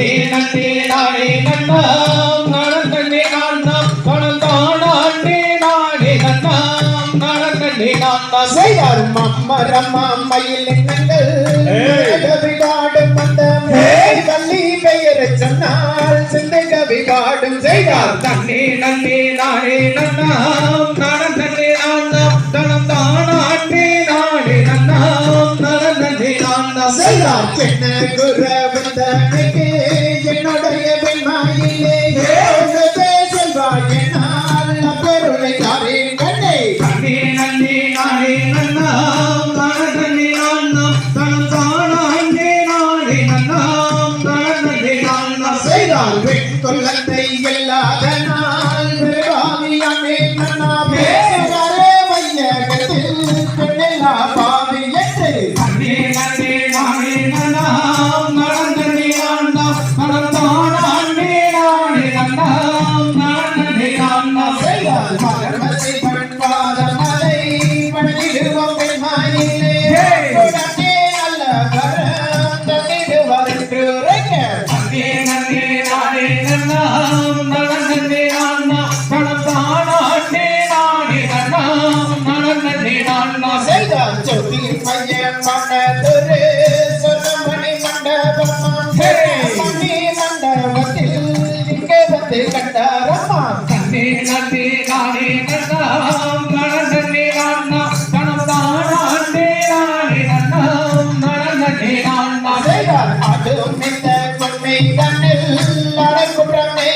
நன்னே நன்னே நானே நன்னாம் நன்னே நான்னாம் கணந்தானே நானே நன்னாம் நன்னே நான்னா செய்தார் மம்மரம்மா மயில் எண்ணங்கள் கவிகாடும் அந்த கள்ளி பெயரை சொன்னால் சிந்தை கவிகாடும் செய்தார் நன்னே நன்னே நானே நன்னாம் நன்னே நான்னாம் கணந்தானே நானே நன்னாம் நன்னே நான்னா செய்தார் என்ன குரவந்தனுக்கு என்னுடைய பெண்மாயிலே செல்வாய் என்னால் பொருளை தாரேன் கண்ணே நன்னே நன்னே நானே நன்னாம் நன்னே நான்னாம் கணந்தானே நானே நன்னாம் நன்னே நான்னா செய்தார் பெண் கொல்லத்தை இல்லாத நாள் பாவியாமே நன்னா பேரே வையகத்தில் பெண்ணெல்லா பாவி என்று நன்னே நன்னே நானே நன்னாம் நன்னே நான்னாம் கணந்தானே நானே நன்னாம் நன்னே நான்னா செய்தார் மகர்மசி பண்பாத மலை பணிடுவோம் பெண்மாயிலே உடனே அல்ல வரம் தன்னிடுவார் என்று நன்னே நன்னே நானே நன்னாம் நன்னே நான்னாம் கணந்தானே நானே நன்னாம் நன்னே நான்னா செய்தார் ஜோதி பையன் மண்டதுரு சொன்னமணி மண்டபம்மா மணி மண்டபத்தில் இங்கே வந்து கண்டாரம்மா நன்னே நன்னே நானே நன்னாம் நன்னே நான்னாம் கணந்தானே நானே நன்னாம் நன்னே நான்னா செய்தார் அதுவும் இந்த பொன்மை கண்ணில் அடக்குற்றமே